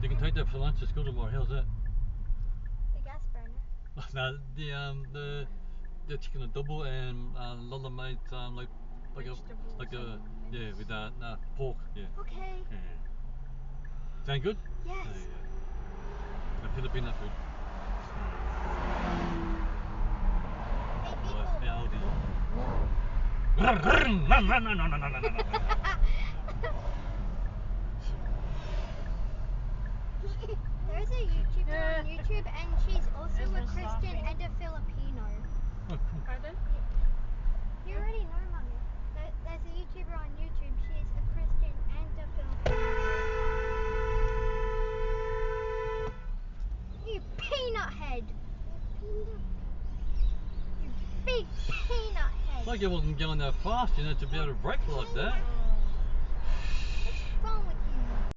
You can take that for lunch to school tomorrow. How's that? The gas burner. No, the chicken a double and Lola made like a yeah with pork. Yeah. Okay. Yeah. Sound good? Yes. The Filipino food. Hey people. Aldi. There's a YouTuber on YouTube and she's also a Christian and a Filipino. Oh, cool. Pardon? You already know, Mummy. There's a YouTuber on YouTube. She's a Christian and a Filipino. You peanut head. You big peanut head. It's like you wasn't going that fast, to be able to brake like that.